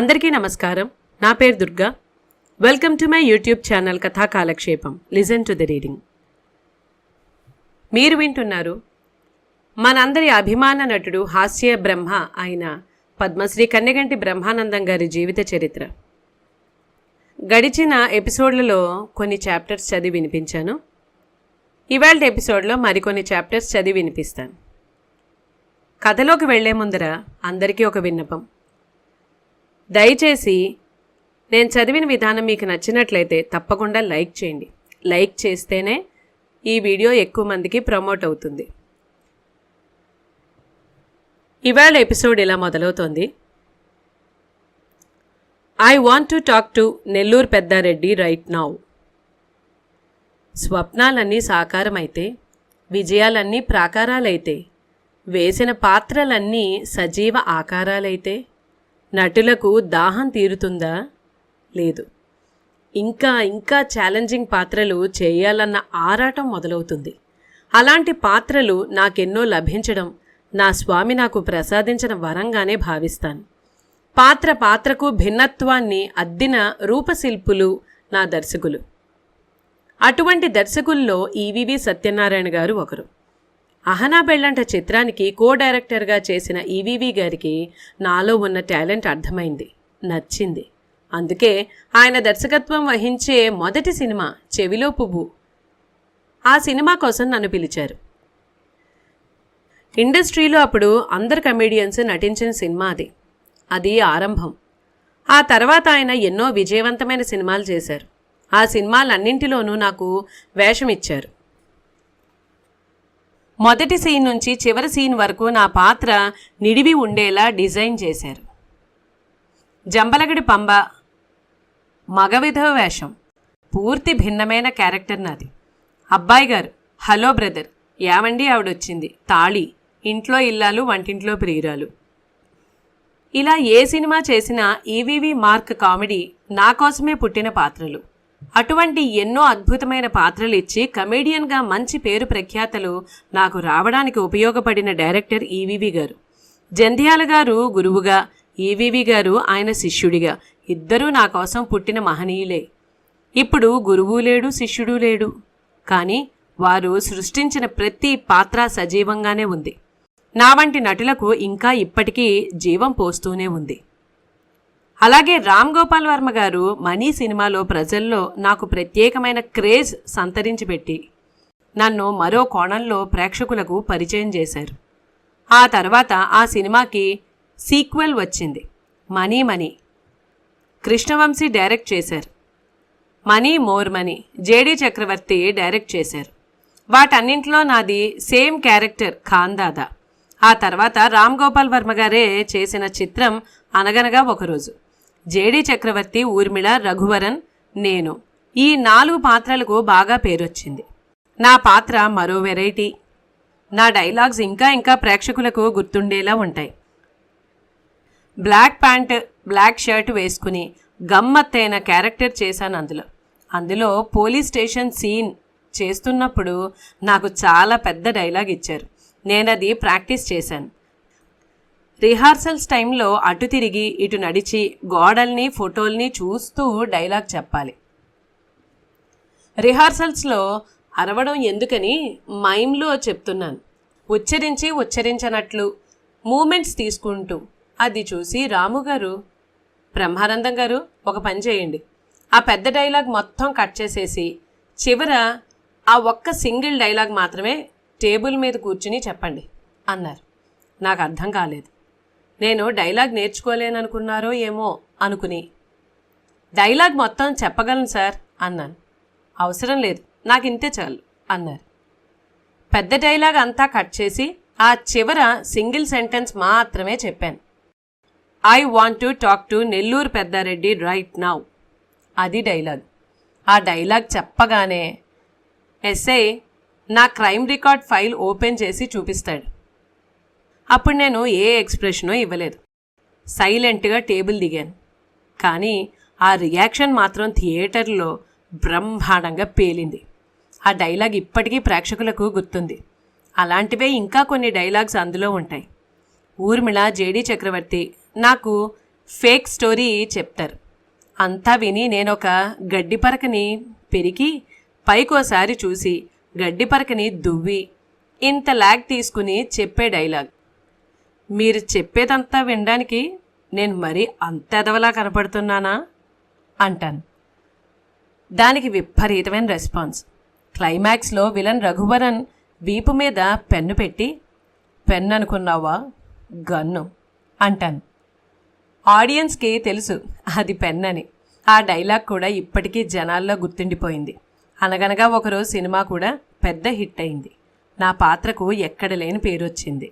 అందరికీ నమస్కారం. నా పేరు Durga. Welcome to my YouTube channel కథా కాలక్షేపం. Listen to the reading. మీరు వింటున్నారు మనందరి అభిమాన నటుడు, హాస్య బ్రహ్మ అయిన పద్మశ్రీ కన్నెగంటి బ్రహ్మానందం గారి జీవిత చరిత్ర. గడిచిన ఎపిసోడ్లలో కొన్ని చాప్టర్స్ చదివి వినిపించాను. ఇవాళ ఎపిసోడ్లో మరికొన్ని చాప్టర్స్ చదివి వినిపిస్తాను. కథలోకి వెళ్లే ముందర అందరికీ ఒక విన్నపం. దయచేసి నేను చదివిన విధానం మీకు నచ్చినట్లయితే తప్పకుండా లైక్ చేయండి. లైక్ చేస్తేనే ఈ వీడియో ఎక్కువ మందికి ప్రమోట్ అవుతుంది. ఇవాళ ఎపిసోడ్ ఇలా మొదలవుతోంది. I want to talk to Nellore Peddareddy right now. స్వప్నాలన్నీ సాకారమైతే, విజయాలన్నీ ప్రాకారాలైతే, వేసిన పాత్రలన్నీ సజీవ ఆకారాలైతే నటులకు దాహం తీరుతుందా? లేదు. ఇంకా ఛాలెంజింగ్ పాత్రలు చేయాలన్న ఆరాటం మొదలవుతుంది. అలాంటి పాత్రలు నాకెన్నో లభించడం నా స్వామి నాకు ప్రసాదించిన వరంగానే భావిస్తాను. పాత్రకు భిన్నత్వాన్ని అద్దిన రూపశిల్పులు నా దర్శకులు. అటువంటి దర్శకుల్లో ఈవీవి సత్యనారాయణ గారు ఒకరు. అహనా పెళ్ళంట చిత్రానికి కో డైరెక్టర్గా చేసిన ఈవీవి గారికి నాలో ఉన్న టాలెంట్ అర్థమైంది, నచ్చింది. అందుకే ఆయన దర్శకత్వం వహించే మొదటి సినిమా చెవిలో పువ్వు. ఆ సినిమా కోసం నన్ను పిలిచారు. ఇండస్ట్రీలో అప్పుడు అందరు కమెడియన్స్ నటించిన సినిమా అది ఆరంభం. ఆ తర్వాత ఆయన ఎన్నో విజయవంతమైన సినిమాలు చేశారు. ఆ సినిమాలన్నింటిలోనూ నాకు వేషం ఇచ్చారు. మొదటి సీన్ నుంచి చివరి సీన్ వరకు నా పాత్ర నిడివి ఉండేలా డిజైన్ చేశారు. జంబలగడి పంబ, మగ విధవ వేషం, పూర్తి భిన్నమైన క్యారెక్టర్ నాది. అబ్బాయి గారు, హలో బ్రదర్, ఏమండి ఆవిడొచ్చింది, తాళి, ఇంట్లో ఇల్లాలు, వంటింట్లో ప్రియురాలు. ఇలా ఏ సినిమా చేసినా ఈవీవి మార్క్ కామెడీ నా కోసమే పుట్టిన పాత్రలు. అటువంటి ఎన్నో అద్భుతమైన పాత్రలు ఇచ్చి కమెడియన్గా మంచి పేరు ప్రఖ్యాతలు నాకు రావడానికి ఉపయోగపడిన డైరెక్టర్ ఈవీవి గారు. జంధ్యాల గారు గురువుగా, ఈవీవి గారు ఆయన శిష్యుడిగా, ఇద్దరూ నా కోసం పుట్టిన మహనీయులే. ఇప్పుడు గురువు లేడు, శిష్యుడు లేడు, కానీ వారు సృష్టించిన ప్రతి పాత్ర సజీవంగానే ఉంది. నా వంటి నటులకు ఇంకా ఇప్పటికీ జీవం పోస్తూనే ఉంది. అలాగే రామ్ గోపాల్ వర్మ గారు మనీ సినిమాలో ప్రజల్లో నాకు ప్రత్యేకమైన క్రేజ్ సంతరించి పెట్టి నన్ను మరో కోణంలో ప్రేక్షకులకు పరిచయం చేశారు. ఆ తర్వాత ఆ సినిమాకి సీక్వెల్ వచ్చింది, మనీ. కృష్ణవంశీ డైరెక్ట్ చేశారు. మనీ మోర్ మనీ జేడీ చక్రవర్తి డైరెక్ట్ చేశారు. వాటన్నింటిలో నాది సేమ్ క్యారెక్టర్, ఖాందాదా. ఆ తర్వాత రామ్ గోపాల్ వర్మ గారే చేసిన చిత్రం అనగనగా ఒకరోజు. జేడీ చక్రవర్తి, ఊర్మిళ, రఘువరన్, నేను, ఈ 4 పాత్రలకు బాగా పేరొచ్చింది. నా పాత్ర మరో వెరైటీ. నా డైలాగ్స్ ఇంకా ప్రేక్షకులకు గుర్తుండేలా ఉంటాయి. బ్లాక్ ప్యాంట్, బ్లాక్ షర్ట్ వేసుకుని గమ్మత్తైన క్యారెక్టర్ చేశాను. అందులో పోలీస్ స్టేషన్ సీన్ చేస్తున్నప్పుడు నాకు చాలా పెద్ద డైలాగ్ ఇచ్చారు. నేనది ప్రాక్టీస్ చేశాను. రిహార్సల్స్ టైంలో అటు తిరిగి ఇటు నడిచి గోడల్ని, ఫోటోల్ని చూస్తూ డైలాగ్ చెప్పాలి. రిహార్సల్స్లో అరవడం ఎందుకని మైమ్లో చెప్తున్నాను. ఉచ్చరించనట్లు మూమెంట్స్ తీసుకుంటూ. అది చూసి రాముగారు, బ్రహ్మానందం గారు, ఒక పని చేయండి, ఆ పెద్ద డైలాగ్ మొత్తం కట్ చేసేసి చివర ఆ ఒక్క సింగిల్ డైలాగ్ మాత్రమే టేబుల్ మీద కూర్చుని చెప్పండి అన్నారు. నాకు అర్థం కాలేదు. నేను డైలాగ్ నేర్చుకోలేననుకున్నారో ఏమో అనుకుని, డైలాగ్ మొత్తం చెప్పగలను సార్ అన్నాను. అవసరం లేదు, నాకు ఇంతే చాలు అన్నారు. పెద్ద డైలాగ్ అంతా కట్ చేసి ఆ చివర సింగిల్ సెంటెన్స్ మాత్రమే చెప్పాను. I want to talk to Nellore Peddareddy right now. అది డైలాగ్. ఆ డైలాగ్ చెప్పగానే ఎస్ఐ నా క్రైమ్ రికార్డ్ ఫైల్ ఓపెన్ చేసి చూపిస్తాడు. అప్పుడు నేను ఏ ఎక్స్ప్రెషనో ఇవ్వలేదు. సైలెంట్గా టేబుల్ దిగాను. కానీ ఆ రియాక్షన్ మాత్రం థియేటర్లో బ్రహ్మాండంగా పేలింది. ఆ డైలాగ్ ఇప్పటికీ ప్రేక్షకులకు గుర్తుంది. అలాంటివే ఇంకా కొన్ని డైలాగ్స్ అందులో ఉంటాయి. ఊర్మిళ, జేడీ చక్రవర్తి నాకు ఫేక్ స్టోరీ చెప్తారు. అంతా విని నేనొక గడ్డిపరకని పెరికి పైకోసారి చూసి గడ్డిపరకని దువ్వి ఇంత లాగ్ తీసుకుని చెప్పే డైలాగ్. మీరు చెప్పేదంతా వినడానికి నేను మరీ అంత ఎదవలా కనపడుతున్నానా అంటాను. దానికి విపరీతమైన రెస్పాన్స్. క్లైమాక్స్లో విలన్ రఘువరన్ వీపు మీద పెన్ను పెట్టి, పెన్ను అనుకున్నావా, గన్ను అంటాను. ఆడియన్స్కి తెలుసు అది పెన్నని. ఆ డైలాగ్ కూడా ఇప్పటికీ జనాల్లో గుర్తుండిపోయింది. అనగనగా ఒకరోజు సినిమా కూడా పెద్ద హిట్ అయింది. నా పాత్రకు ఎక్కడ లేని పేరు వచ్చింది.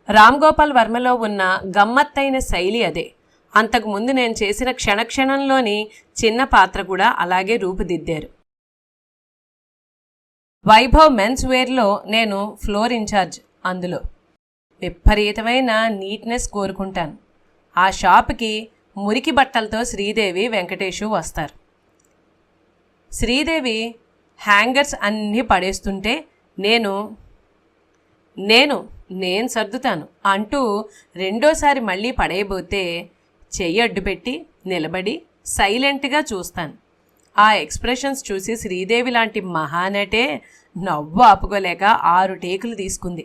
రామ్ గోపాల్ వర్మలో ఉన్న గమ్మత్తైన శైలి అదే. అంతకుముందు నేను చేసిన క్షణక్షణంలోని చిన్న పాత్ర కూడా అలాగే రూపుదిద్దారు. వైభవ్ మెన్స్ వేర్లో నేను ఫ్లోర్ ఇన్ఛార్జ్. అందులో విపరీతమైన నీట్నెస్ కోరుకుంటాను. ఆ షాప్కి మురికి బట్టలతో శ్రీదేవి, వెంకటేషు వస్తారు. శ్రీదేవి హ్యాంగర్స్ అన్నీ పడేస్తుంటే నేను సర్దుతాను అంటూ రెండోసారి మళ్ళీ పడేయబోతే చెయ్యి అడ్డుపెట్టి నిలబడి సైలెంట్గా చూస్తాను. ఆ ఎక్స్ప్రెషన్స్ చూసి శ్రీదేవి లాంటి మహానటే నవ్వు ఆపుకోలేక 6 టేకులు తీసుకుంది.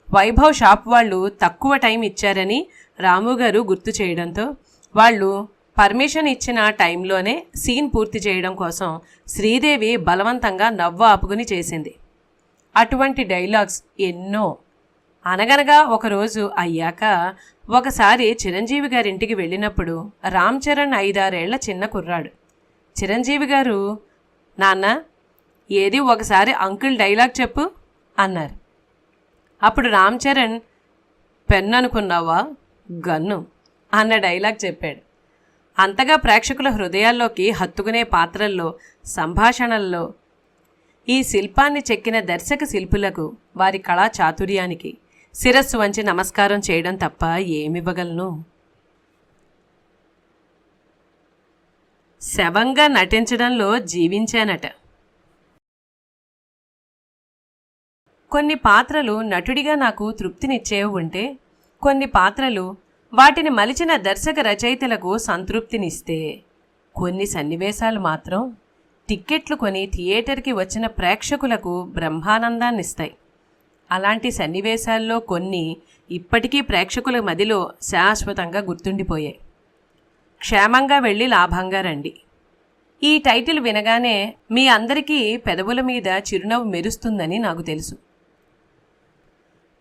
వైభవ్ షాప్ వాళ్ళు తక్కువ టైం ఇచ్చారని రాముగారు గుర్తు చేయడంతో వాళ్ళు పర్మిషన్ ఇచ్చిన టైంలోనే సీన్ పూర్తి చేయడం కోసం శ్రీదేవి బలవంతంగా నవ్వు ఆపుకుని చేసింది. అటువంటి డైలాగ్స్ ఎన్నో. అనగనగా ఒకరోజు అయ్యాక ఒకసారి చిరంజీవి గారింటికి వెళ్ళినప్పుడు రామ్ చరణ్ 5-6 ఏళ్ల చిన్న కుర్రాడు. చిరంజీవి గారు, నాన్న ఏది ఒకసారి అంకుల్ డైలాగ్ చెప్పు అన్నారు. అప్పుడు రామ్ చరణ్ పెన్ను అనుకున్నావా, గన్ను అన్న డైలాగ్ చెప్పాడు. అంతగా ప్రేక్షకుల హృదయాల్లోకి హత్తుకునే పాత్రల్లో, సంభాషణల్లో ఈ శిల్పాన్ని చెక్కిన దర్శక శిల్పులకు, వారి కళా చాతుర్యానికి శిరస్సు వంచి నమస్కారం చేయడం తప్ప ఏమివ్వగలను. శవంగా నటించడంలో జీవించానట. కొన్ని పాత్రలు నటుడిగా నాకు తృప్తినిచ్చేవి ఉంటే, కొన్ని పాత్రలు వాటిని మలిచిన దర్శక రచయితలకు సంతృప్తినిస్తే, కొన్ని సన్నివేశాలు మాత్రం టిక్కెట్లు కొని థియేటర్కి వచ్చిన ప్రేక్షకులకు బ్రహ్మానందాన్నిస్తాయి. అలాంటి సన్నివేశాల్లో కొన్ని ఇప్పటికీ ప్రేక్షకుల మదిలో శాశ్వతంగా గుర్తుండిపోయాయి. క్షేమంగా వెళ్ళి లాభంగా రండి. ఈ టైటిల్ వినగానే మీ అందరికీ పెదవుల మీద చిరునవ్వు మెరుస్తుందని నాకు తెలుసు.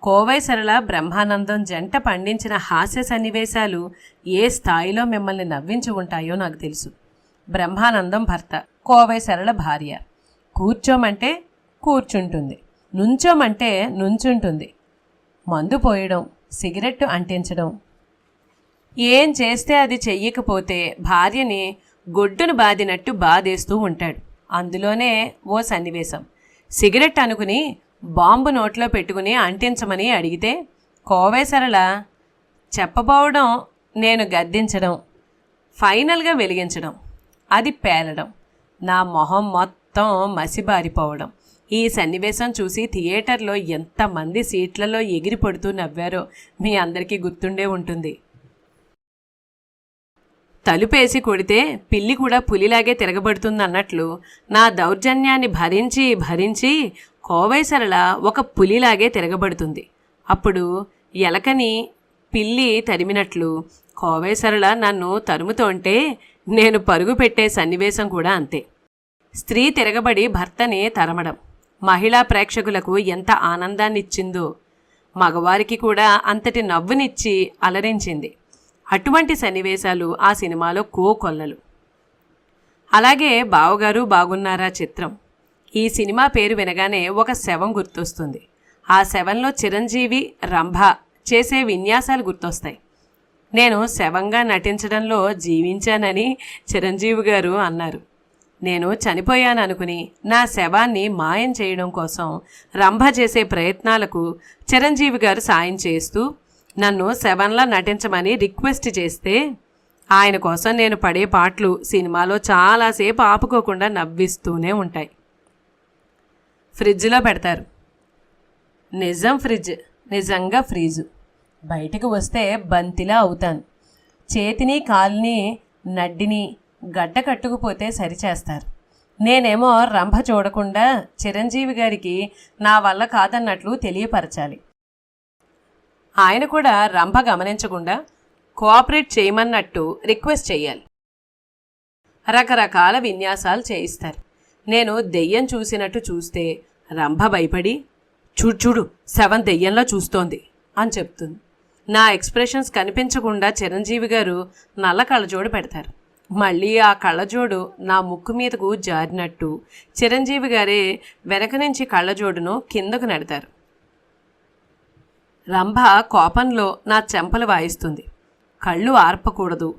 కోవై సరళ, బ్రహ్మానందం జంట పండించిన హాస్య సన్నివేశాలు ఏ స్థాయిలో మిమ్మల్ని నవ్వించి ఉంటాయో నాకు తెలుసు. బ్రహ్మానందం భర్త, కోవై సరళ భార్య. కూర్చోమంటే కూర్చుంటుంది, నుంచోమంటే నుంచుంటుంది. మందు పోయడం, సిగరెట్టు అంటించడం, ఏం చేస్తే అది చెయ్యకపోతే భార్యని గొడ్డును బాదినట్టు బాధేస్తూ ఉంటాడు. అందులోనే ఓ సన్నివేశం, సిగరెట్ అనుకుని బాంబు నోట్లో పెట్టుకుని అంటించమని అడిగితే కోవై సరళ చెప్పబోవడం, నేను గద్దించడం, ఫైనల్గా వెలిగించడం, అది పేలడం, నా మొహం మొత్తం మసిబారిపోవడం. ఈ సన్నివేశం చూసి థియేటర్లో ఎంతమంది సీట్లలో ఎగిరి పడుతూ నవ్వారో మీ అందరికీ గుర్తుండే ఉంటుంది. తలుపేసి కొడితే పిల్లి కూడా పులిలాగే తిరగబడుతుందన్నట్లు నా దౌర్జన్యాన్ని భరించి భరించి కోవై సరళ ఒక పులిలాగే తిరగబడుతుంది. అప్పుడు ఎలకని పిల్లి తరిమినట్లు కోవై సరళ నన్ను తరుముతోంటే నేను పరుగు పెట్టే సన్నివేశం కూడా అంతే. స్త్రీ తిరగబడి భర్తని తరమడం మహిళా ప్రేక్షకులకు ఎంత ఆనందాన్నిచ్చిందో, మగవారికి కూడా అంతటి నవ్వునిచ్చి అలరించింది. అటువంటి సన్నివేశాలు ఆ సినిమాలో కోకొల్లలు. అలాగే బావగారు బాగున్నారా చిత్రం. ఈ సినిమా పేరు వినగానే ఒక శవం గుర్తొస్తుంది. ఆ శవంలో చిరంజీవి, రంభ చేసే విన్యాసాలు గుర్తొస్తాయి. నేను శవంగా నటించడంలో జీవించానని చిరంజీవి గారు అన్నారు. నేను చనిపోయాను అనుకుని నా శవాన్ని మాయం చేయడం కోసం రంభ చేసే ప్రయత్నాలకు చిరంజీవి గారు సాయం చేస్తూ నన్ను శవంలా నటించమని రిక్వెస్ట్ చేస్తే, ఆయన కోసం నేను పడే పాటలు సినిమాలో చాలాసేపు ఆపుకోకుండా నవ్విస్తూనే ఉంటాయి. ఫ్రిడ్జ్లో పెడతారు. నిజం ఫ్రిడ్జ్, నిజంగా ఫ్రీజు. బయటికి వస్తే బంతిలా అవుతాను. చేతిని కాలుని నడ్డిని గడ్డ కట్టుకుపోతే సరిచేస్తారు. నేనేమో రంభ చూడకుండా చిరంజీవి గారికి నా వల్ల కాదన్నట్లు తెలియపరచాలి. ఆయన కూడా రంభ గమనించకుండా కోఆపరేట్ చేయమన్నట్టు రిక్వెస్ట్ చేయాలి. రకరకాల విన్యాసాలు చేయిస్తారు. నేను దెయ్యం చూసినట్టు చూస్తే రంభ భయపడి చూడు చూడు శవం దెయ్యంలా చూస్తోంది అని చెప్తుంది. నా ఎక్స్ప్రెషన్స్ కనిపించకుండా చిరంజీవి గారు నల్ల కళ్ళజోడు పెడతారు. మళ్ళీ ఆ కళ్ళజోడు నా ముక్కు మీదకు జారినట్టు చిరంజీవి గారే వెనక నుంచి కళ్ళజోడును కిందకు నెడతారు. రంభ కోపంలో నా చెంపలు వాయిస్తుంది. కళ్ళు ఆర్పకూడదు,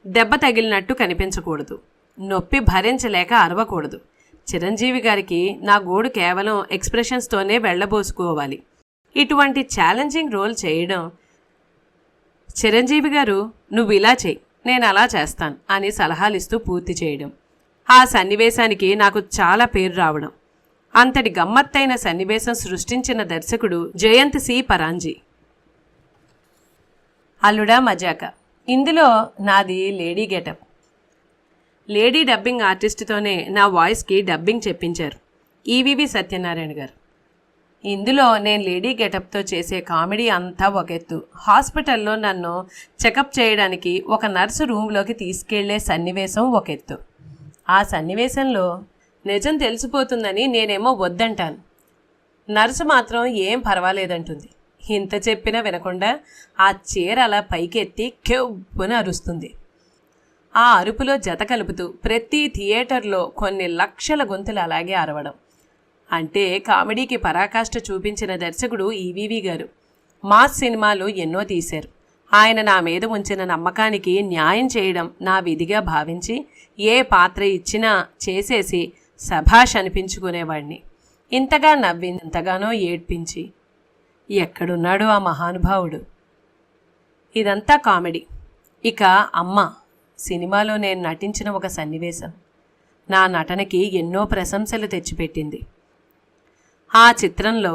దెబ్బ తగిలినట్టు కనిపించకూడదు, నొప్పి భరించలేక అరవకూడదు. చిరంజీవి గారికి నా గోడు కేవలం ఎక్స్ప్రెషన్స్తోనే వెళ్ళబోసుకోవాలి. ఇటువంటి ఛాలెంజింగ్ రోల్ చేయడం, చిరంజీవి గారు నువ్వు ఇలా చెయ్యి, నేను అలా చేస్తాను అని సలహాలిస్తూ పూర్తి చేయడం. ఆ సన్నివేశానికి నాకు చాలా పేరు రావడం. అంతటి గమ్మత్తైన సన్నివేశం సృష్టించిన దర్శకుడు జయంత్ సి పరాంజీ. అల్లుడా మజాక. ఇందులో నాది లేడీ గెటప్. లేడీ డబ్బింగ్ ఆర్టిస్ట్తోనే నా వాయిస్కి డబ్బింగ్ చెప్పించారు ఈవివి సత్యనారాయణ గారు. ఇందులో నేను లేడీ గెటప్తో చేసే కామెడీ అంతా ఒక ఎత్తు. హాస్పిటల్లో నన్ను చెకప్ చేయడానికి ఒక నర్సు రూమ్లోకి తీసుకెళ్లే సన్నివేశం ఒక ఎత్తు. ఆ సన్నివేశంలో నిజం తెలిసిపోతుందని నేనేమో వద్దంటాను. నర్సు మాత్రం ఏం పర్వాలేదంటుంది. ఇంత చెప్పినా వినకుండా ఆ చీర అలా పైకెత్తి కెవ్వున అరుస్తుంది. ఆ అరుపులో జత కలుపుతూ ప్రతి థియేటర్లో కొన్ని లక్షల గొంతులు అలాగే అరవడం. అంటే కామెడీకి పరాకాష్ఠ చూపించిన దర్శకుడు ఈవీవి గారు. మాస్ సినిమాలు ఎన్నో తీశారు. ఆయన నా మీద ఉంచిన నమ్మకానికి న్యాయం చేయడం నా విధిగా భావించి ఏ పాత్ర ఇచ్చినా చేసేసి సభాష్ అనిపించుకునేవాడిని. ఇంతగా నవ్వి ఇంతగానో ఏడ్పించి ఎక్కడున్నాడు ఆ మహానుభావుడు. ఇదంతా కామెడీ. ఇక అమ్మ సినిమాలో నేను నటించిన ఒక సన్నివేశం నా నటనకి ఎన్నో ప్రశంసలు తెచ్చిపెట్టింది. ఆ చిత్రంలో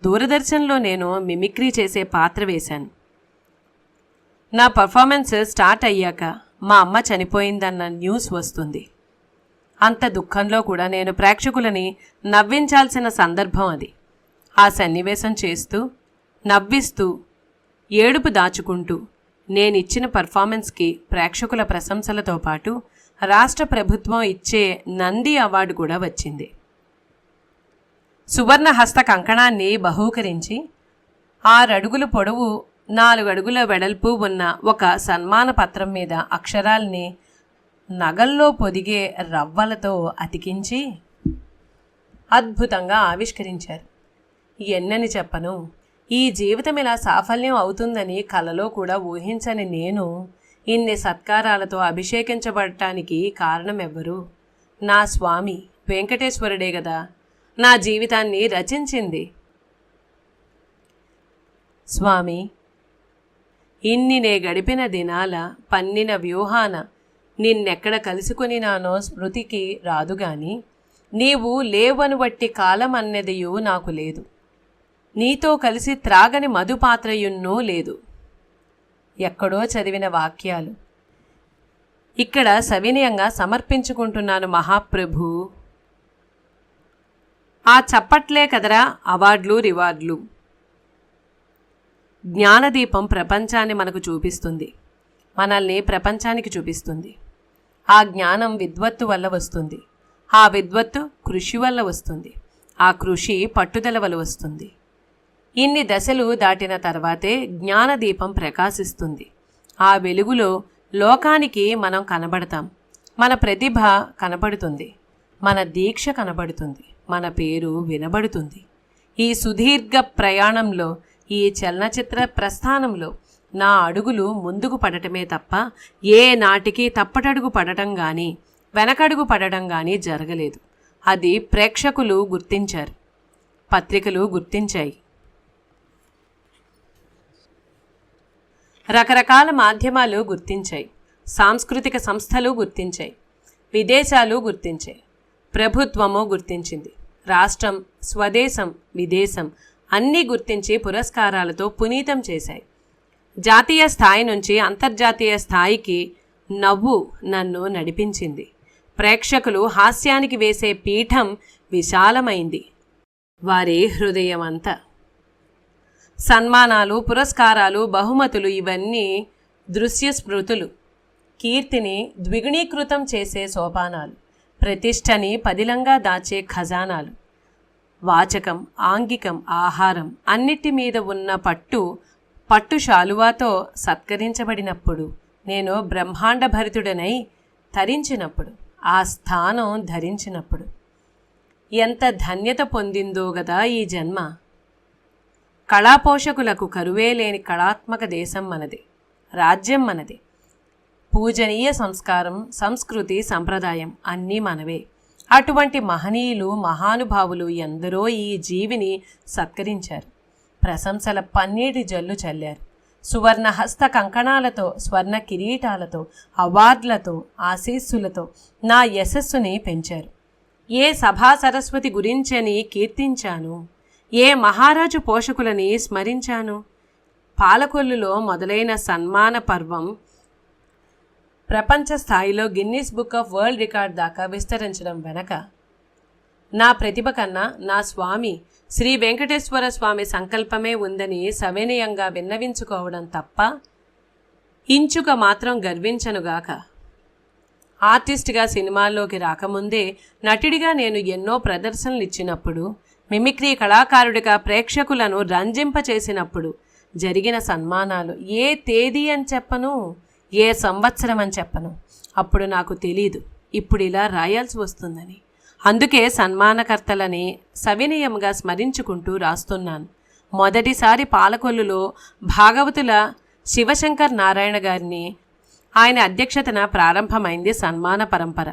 దూరదర్శన్లో నేను మిమిక్రీ చేసే పాత్ర వేశాను. నా పర్ఫార్మెన్స్ స్టార్ట్ అయ్యాక మా అమ్మ చనిపోయిందన్న న్యూస్ వస్తుంది. అంత దుఃఖంలో కూడా నేను ప్రేక్షకులని నవ్వించాల్సిన సందర్భం అది. ఆ సన్నివేశం చేస్తూ నవ్విస్తూ ఏడుపు దాచుకుంటూ నేనిచ్చిన పర్ఫార్మెన్స్కి ప్రేక్షకుల ప్రశంసలతో పాటు రాష్ట్ర ప్రభుత్వం ఇచ్చే నంది అవార్డు కూడా వచ్చింది. సువర్ణ హస్త కంకణాన్ని బహూకరించి 6 అడుగుల పొడవు 4 అడుగుల వెడల్పు ఉన్న ఒక సన్మాన పత్రం మీద అక్షరాల్ని నగల్లో పొదిగే రవ్వలతో అతికించి అద్భుతంగా ఆవిష్కరించారు. ఎన్నని చెప్పను, ఈ జీవితం ఇలా సాఫల్యం అవుతుందని కలలో కూడా ఊహించని నేను ఇన్ని సత్కారాలతో అభిషేకించబడటానికి కారణం ఎవ్వరు? నా స్వామి వెంకటేశ్వరుడే గదా నా జీవితాన్ని రచించింది. స్వామి, ఇన్ని నే గడిపిన దినాల పన్నిన వ్యూహాన నిన్నెక్కడ కలుసుకుని నానో స్మృతికి రాదుగాని నీవు లేవను వట్టి కాలం అన్నదియు నాకు లేదు. నీతో కలిసి త్రాగని మధుపాత్రయున్నూ లేదు. ఎక్కడో చదివిన వాక్యాలు ఇక్కడ సవినయంగా సమర్పించుకుంటున్నాను మహాప్రభు. ఆ చప్పట్లే కదరా అవార్డులు రివార్డులు. జ్ఞానదీపం ప్రపంచాన్ని మనకు చూపిస్తుంది, మనల్ని ప్రపంచానికి చూపిస్తుంది. ఆ జ్ఞానం విద్వత్తు వల్ల వస్తుంది, ఆ విద్వత్తు కృషి వల్ల వస్తుంది, ఆ కృషి పట్టుదల వల్ల వస్తుంది. ఇన్ని దశలు దాటిన తర్వాతే జ్ఞానదీపం ప్రకాశిస్తుంది. ఆ వెలుగులో లోకానికి మనం కనబడతాం. మన ప్రతిభ కనబడుతుంది, మన దీక్ష కనబడుతుంది, మన పేరు వినబడుతుంది. ఈ సుదీర్ఘ ప్రయాణంలో, ఈ చలనచిత్ర ప్రస్థానంలో నా అడుగులు ముందుకు పడటమే తప్ప ఏ నాటికి తప్పటడుగు పడటం కానీ వెనకడుగు పడటం కానీ జరగలేదు. అది ప్రేక్షకులు గుర్తించారు, పత్రికలు గుర్తించాయి, రకరకాల మాధ్యమాలు గుర్తించాయి, సాంస్కృతిక సంస్థలు గుర్తించాయి, విదేశాలు గుర్తించాయి, ప్రభుత్వము గుర్తించింది, రాష్ట్రం, స్వదేశం, విదేశం అన్నీ గుర్తించి పురస్కారాలతో పునీతం చేశాయి. జాతీయ స్థాయి నుంచి అంతర్జాతీయ స్థాయికి నవ్వు నన్ను నడిపించింది. ప్రేక్షకులు హాస్యానికి వేసే పీఠం విశాలమైంది. వారి హృదయమంతా. సన్మానాలు, పురస్కారాలు, బహుమతులు ఇవన్నీ దృశ్య స్మృతులు. కీర్తిని ద్విగుణీకృతం చేసే సోపానాలు, ప్రతిష్టని పదిలంగా దాచే ఖజానాలు. వాచకం, ఆంగికం, ఆహారం అన్నిటి మీద ఉన్న పట్టు శాలువాతో సత్కరించబడినప్పుడు, నేను బ్రహ్మాండ భరితుడనై తరించినప్పుడు, ఆ స్థానం ధరించినప్పుడు ఎంత ధన్యత పొందిందో గదా ఈ జన్మ. కళాపోషకులకు కరువే లేని కళాత్మక దేశం మనది, రాజ్యం మనది. పూజనీయ సంస్కారం, సంస్కృతి, సంప్రదాయం అన్నీ మనవే. అటువంటి మహనీయులు, మహానుభావులు ఎందరో ఈ జీవిని సత్కరించారు. ప్రశంసల పన్నీటి జల్లు చల్లారు. సువర్ణ హస్త కంకణాలతో, స్వర్ణ కిరీటాలతో, అవార్డులతో, ఆశీస్సులతో నా యశస్సుని పెంచారు. ఏ సభా సరస్వతి గురించని కీర్తించాను, ఏ మహారాజు పోషకులని స్మరించాను. పాలకొల్లులో మొదలైన సన్మాన పర్వం ప్రపంచ స్థాయిలో Guinness book of world record దాకా విస్తరించడం వెనక నా ప్రతిభ కన్నా నా స్వామి శ్రీ వెంకటేశ్వర స్వామి సంకల్పమే ఉందని సవినయంగా విన్నవించుకోవడం తప్ప ఇంచుక మాత్రం గర్వించనుగాక. ఆర్టిస్ట్గా సినిమాల్లోకి రాకముందే నటుడిగా నేను ఎన్నో ప్రదర్శనలు ఇచ్చినప్పుడు, మిమిక్రీ కళాకారుడిగా ప్రేక్షకులను రంజింపచేసినప్పుడు జరిగిన సన్మానాలు ఏ తేదీ అని చెప్పను, ఏ సంవత్సరం అని చెప్పను. అప్పుడు నాకు తెలీదు ఇప్పుడు ఇలా రాయాల్సి వస్తుందని. అందుకే సన్మానకర్తలని సవినయంగా స్మరించుకుంటూ రాస్తున్నాను. మొదటిసారి పాలకొల్లులో భాగవతుల శివశంకర్ నారాయణ గారిని, ఆయన అధ్యక్షతన ప్రారంభమైంది సన్మాన పరంపర.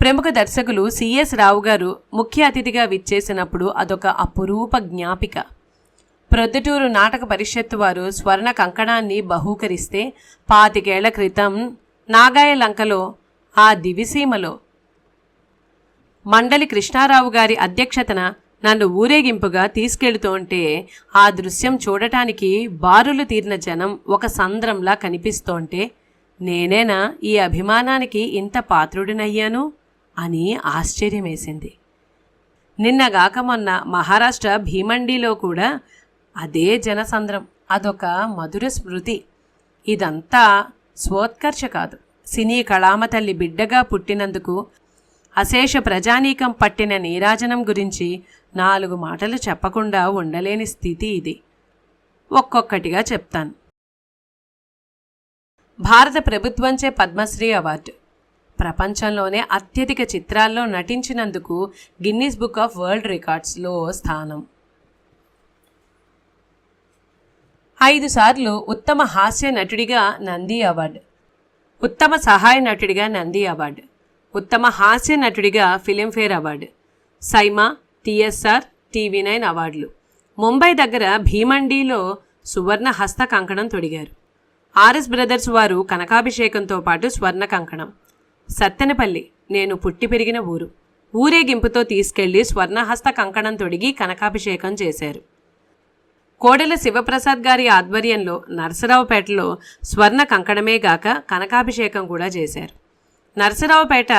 ప్రముఖ దర్శకులు సిఎస్ రావు గారు ముఖ్య అతిథిగా విచ్చేసినప్పుడు అదొక అపురూప జ్ఞాపిక. ప్రొద్దుటూరు నాటక పరిషత్తు వారు స్వర్ణ కంకణాన్ని బహూకరిస్తే 25 ఏళ్ల క్రితం నాగాయలంకలో ఆ దివిసీమలో మండలి కృష్ణారావు గారి అధ్యక్షతన నన్ను ఊరేగింపుగా తీసుకెళ్తుంటే ఆ దృశ్యం చూడటానికి బారులు తీరిన జనం ఒక సంద్రంలా కనిపిస్తోంటే నేనేనా ఈ అభిమానానికి ఇంత పాత్రుడినయ్యాను అని ఆశ్చర్యమేసింది. నిన్నగాక మొన్న మహారాష్ట్ర భీమండిలో కూడా అదే జనసంద్రం, అదొక మధుర స్మృతి. ఇదంతా స్వోత్కర్ష కాదు, సినీ కళామ తల్లి బిడ్డగా పుట్టినందుకు అశేష ప్రజానీకం పట్టిన నీరాజనం గురించి 4 మాటలు చెప్పకుండా ఉండలేని స్థితి ఇది. ఒక్కొక్కటిగా చెప్తాను. భారత ప్రభుత్వంచే పద్మశ్రీ అవార్డు, ప్రపంచంలోనే అత్యధిక చిత్రాల్లో నటించినందుకు గిన్నీస్ బుక్ ఆఫ్ వరల్డ్ రికార్డ్స్లో స్థానం, 5 సార్లు ఉత్తమ హాస్య నటుడిగా నంది అవార్డు, ఉత్తమ సహాయ నటుడిగా నంది అవార్డు, ఉత్తమ హాస్య నటుడిగా ఫిలింఫేర్ అవార్డు, సైమా, టీఎస్ఆర్, టీవీ9 అవార్డులు. ముంబై దగ్గర భీమండిలో సువర్ణ హస్త కంకణం తొడిగారు. ఆర్ఎస్ బ్రదర్స్ వారు కనకాభిషేకంతో పాటు స్వర్ణ కంకణం. సత్తెనపల్లి నేను పుట్టి పెరిగిన ఊరు, ఊరేగింపుతో తీసుకెళ్లి స్వర్ణహస్త కంకణం తొడిగి కనకాభిషేకం చేశారు. కోడెల శివప్రసాద్ గారి ఆధ్వర్యంలో నరసరావుపేటలో స్వర్ణ కంకణమే గాక కనకాభిషేకం కూడా చేశారు. నరసరావుపేట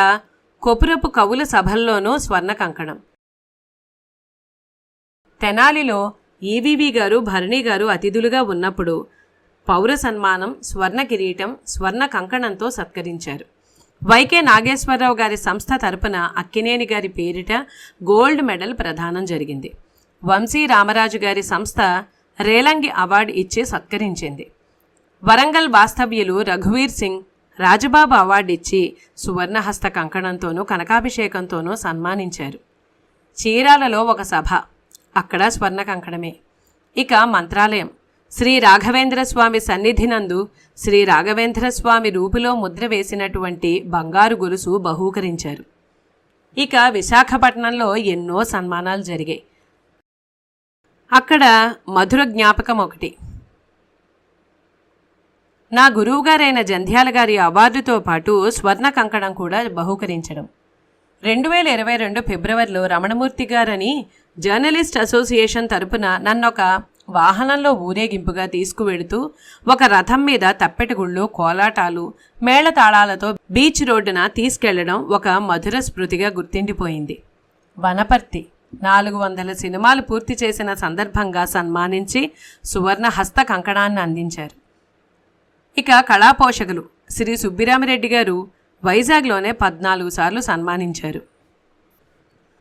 కొపురపు కవుల సభల్లోనూ స్వర్ణ కంకణం. తెనాలిలో ఈవీవి గారు, భరణి గారు అతిథులుగా ఉన్నప్పుడు పౌర సన్మానం, స్వర్ణ కిరీటం, స్వర్ణ కంకణంతో సత్కరించారు. వైకే నాగేశ్వరరావు గారి సంస్థ తరపున అక్కినేని గారి పేరిట గోల్డ్ మెడల్ ప్రదానం జరిగింది. వంశీ రామరాజు గారి సంస్థ రేలంగి అవార్డు ఇచ్చి సత్కరించింది. వరంగల్ వాస్తవ్యులు రఘువీర్ సింగ్ రాజబాబు అవార్డు ఇచ్చి సువర్ణహస్త కంకణంతోనూ కనకాభిషేకంతోనూ సన్మానించారు. చీరాలలో ఒక సభ, అక్కడ స్వర్ణ కంకణమే. ఇక మంత్రాలయం శ్రీ రాఘవేంద్ర స్వామి సన్నిధినందు శ్రీ రాఘవేంద్ర స్వామి రూపులో ముద్ర వేసినటువంటి బంగారు గొలుసు బహూకరించారు. ఇక విశాఖపట్నంలో ఎన్నో సన్మానాలు జరిగాయి. అక్కడ మధుర జ్ఞాపకం ఒకటి, నా గురువుగారైన జంధ్యాల గారి అవార్డుతో పాటు స్వర్ణ కంకణం కూడా బహూకరించడం. 2022 ఫిబ్రవరిలో రమణమూర్తి గారని జర్నలిస్ట్ అసోసియేషన్ తరపున నన్నొక వాహనంలో ఊరేగింపుగా తీసుకువెడుతూ ఒక రథం మీద తప్పెటగుళ్ళు, కోలాటాలు, మేళతాళాలతో బీచ్ రోడ్డున తీసుకెళ్లడం ఒక మధుర స్మృతిగా గుర్తిండిపోయింది. వనపర్తి 400 సినిమాలు పూర్తి చేసిన సందర్భంగా సన్మానించి సువర్ణ హస్త కంకణాన్ని అందించారు. ఇక కళాపోషకులు శ్రీ సుబ్బిరామిరెడ్డి గారు వైజాగ్లోనే 14 సార్లు సన్మానించారు.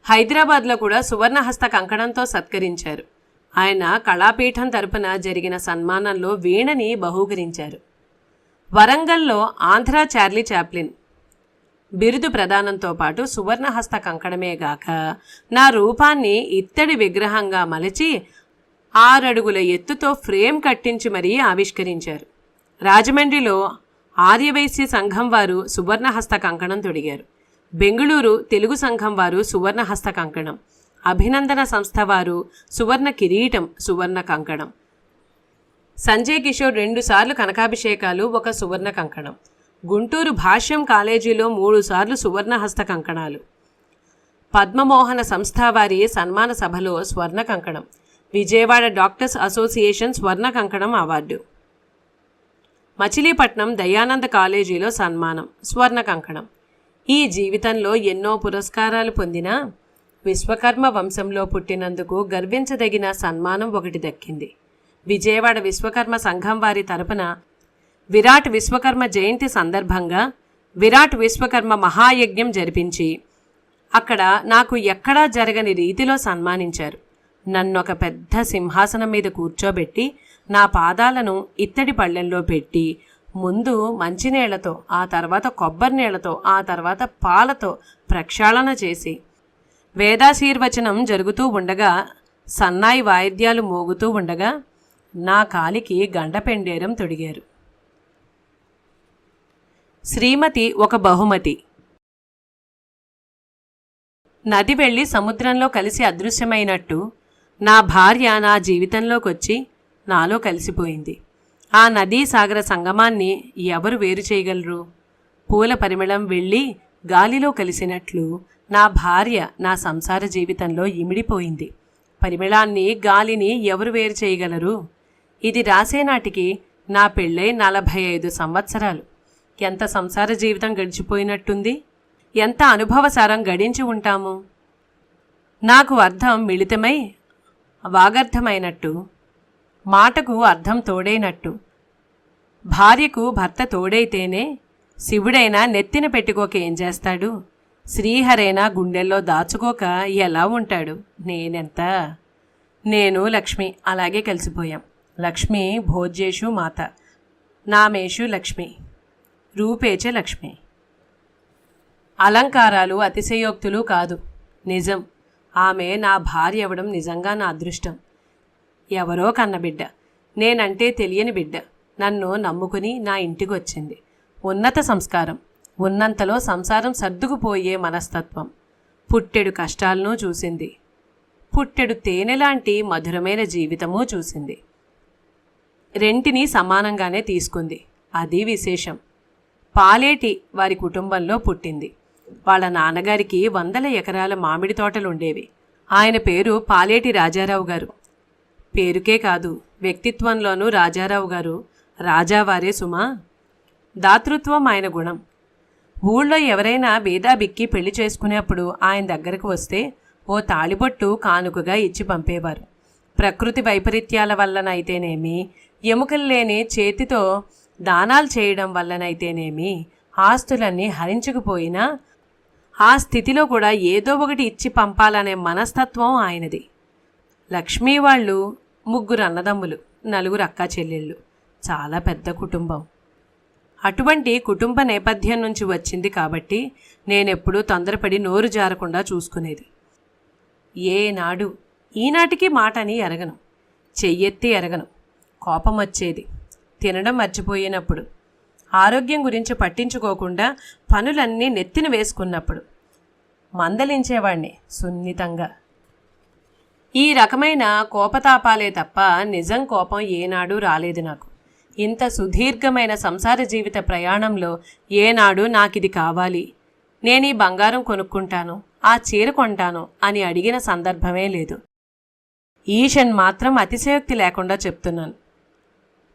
హైదరాబాద్లో కూడా సువర్ణహస్త కంకణంతో సత్కరించారు. ఆయన కళాపీఠం తరపున జరిగిన సన్మానంలో వీణని బహూకరించారు. వరంగల్లో ఆంధ్ర చార్లీ చాప్లిన్ బిరుదు ప్రదానంతో పాటు సువర్ణహస్త కంకణమే గాక నా రూపాన్ని ఇత్తడి విగ్రహంగా మలచి 6 అడుగుల ఎత్తుతో ఫ్రేమ్ కట్టించి మరీ ఆవిష్కరించారు. రాజమండ్రిలో ఆర్యవైశ్య సంఘం వారు సువర్ణహస్త కంకణం తొడిగారు. బెంగుళూరు తెలుగు సంఘం వారు సువర్ణహస్త కంకణం, అభినందన సంస్థ వారు సువర్ణ కిరీటం, సువర్ణ కంకణం. సంజయ్ కిషోర్ 2 సార్లు కనకాభిషేకాలు, 1 సువర్ణ కంకణం. గుంటూరు భాష్యం కాలేజీలో 3 సార్లు సువర్ణహస్త కంకణాలు. పద్మమోహన సంస్థ వారి సన్మాన సభలో స్వర్ణ కంకణం. విజయవాడ డాక్టర్స్ అసోసియేషన్ స్వర్ణ కంకణం అవార్డు. మచిలీపట్నం దయానంద కాలేజీలో సన్మానం, స్వర్ణ కంకణం. ఈ జీవితంలో ఎన్నో పురస్కారాలు పొందినా విశ్వకర్మ వంశంలో పుట్టినందుకు గర్వించదగిన సన్మానం ఒకటి దక్కింది. విజయవాడ విశ్వకర్మ సంఘం వారి తరపున విరాట్ విశ్వకర్మ జయంతి సందర్భంగా విరాట్ విశ్వకర్మ మహాయజ్ఞం జరిపించి అక్కడ నాకు ఎక్కడా జరగని రీతిలో సన్మానించారు. నన్నొక పెద్ద సింహాసనం మీద కూర్చోబెట్టి నా పాదాలను ఇత్తడి పళ్ళెంలో పెట్టి ముందు మంచినీళ్లతో, ఆ తర్వాత కొబ్బరి నీళ్లతో, ఆ తర్వాత పాలతో ప్రక్షాళన చేసి వేదాశీర్వచనం జరుగుతూ ఉండగా, సన్నాయి వాయిద్యాలు మోగుతూ ఉండగా నా కాలికి గండపెండేరం తొడిగారు. శ్రీమతి ఒక బహుమతి. నది వెళ్ళి సముద్రంలో కలిసి అదృశ్యమైనట్టు నా భార్య నా జీవితంలోకొచ్చి నాలో కలిసిపోయింది. ఆ నదీ సాగర సంగమాన్ని ఎవరు వేరు చేయగలరు? పూల పరిమళం వెళ్ళి గాలిలో కలిసినట్లు నా భార్య నా సంసార జీవితంలో ఇమిడిపోయింది. పరిమళాన్ని, గాలిని ఎవరు వేరు చేయగలరు? ఇది రాసేనాటికి నా పెళ్ళై 45 సంవత్సరాలు. ఎంత సంసార జీవితం గడిచిపోయినట్టుంది, ఎంత అనుభవసారం గడించి ఉంటాము. నాకు అర్థం మిళితమై వాగర్థమైనట్టు, మాటకు అర్థం తోడైనట్టు, భార్యకు భర్త తోడైతేనే శివుడైనా నెత్తిన పెట్టుకోక ఏం చేస్తాడు? శ్రీహరైనా గుండెల్లో దాచుకోక ఎలా ఉంటాడు? నేనెంత? నేను లక్ష్మి అలాగే కలిసిపోయాం. లక్ష్మి భోజ్యేషు మాత, నామేషు లక్ష్మి, రూపేచ లక్ష్మి. అలంకారాలు, అతిశయోక్తులు కాదు, నిజం. ఆమె నా భార్య అవ్వడం నిజంగా నా అదృష్టం. ఎవరో కన్నబిడ్డ, నేనంటే తెలియని బిడ్డ నన్ను నమ్ముకుని నా ఇంటికి వచ్చింది. ఉన్నత సంస్కారం, ఉన్నంతలో సంసారం సర్దుకుపోయే మనస్తత్వం. పుట్టెడు కష్టాలను చూసింది, పుట్టెడు తేనెలాంటి మధురమైన జీవితమూ చూసింది. రెంటిని సమానంగానే తీసుకుంది, అది విశేషం. పాలేటి వారి కుటుంబంలో పుట్టింది. వాళ్ళ నాన్నగారికి 100 ఎకరాల మామిడి తోటలుండేవి. ఆయన పేరు పాలేటి రాజారావు గారు. పేరుకే కాదు, వ్యక్తిత్వంలోనూ రాజారావు గారు రాజావారే సుమా. దాతృత్వం ఆయన గుణం. ఊళ్ళో ఎవరైనా బీదాబిక్కి పెళ్లి చేసుకునేప్పుడు ఆయన దగ్గరకు వస్తే ఓ తాళిబొట్టు కానుకగా ఇచ్చి పంపేవారు. ప్రకృతి వైపరీత్యాల వల్లనైతేనేమి, ఎముకలు లేని చేతితో దానాలు చేయడం వల్లనైతేనేమి ఆస్తులన్నీ హరించుకుపోయినా ఆ స్థితిలో కూడా ఏదో ఒకటి ఇచ్చి పంపాలనే మనస్తత్వం ఆయనది. లక్ష్మీ వాళ్ళు 3 అన్నదమ్ములు, 4 అక్కా చెల్లెళ్ళు. చాలా పెద్ద కుటుంబం. అటువంటి కుటుంబ నేపథ్యం నుంచి వచ్చింది కాబట్టి నేనెప్పుడూ తొందరపడి నోరు జారకుండా చూసుకునేది. ఏనాడు ఈనాటికి మాటని ఎరగను, చెయ్యెత్తి ఎరగను. కోపం వచ్చేది తినడం మర్చిపోయినప్పుడు, ఆరోగ్యం గురించి పట్టించుకోకుండా పనులన్నీ నెత్తిన వేసుకున్నప్పుడు. మందలించేవాణ్ణి సున్నితంగా. ఈ రకమైన కోపతాపాలే తప్ప నిజం కోపం ఏనాడు రాలేదు నాకు. ఇంత సుదీర్ఘమైన సంసార జీవిత ప్రయాణంలో ఏనాడు నాకిది కావాలి, నేను ఈ బంగారం కొనుక్కుంటాను, ఆ చీర కొంటాను అని అడిగిన సందర్భమే లేదు. ఈషన్ మాత్రం అతిశయోక్తి లేకుండా చెప్తున్నాను.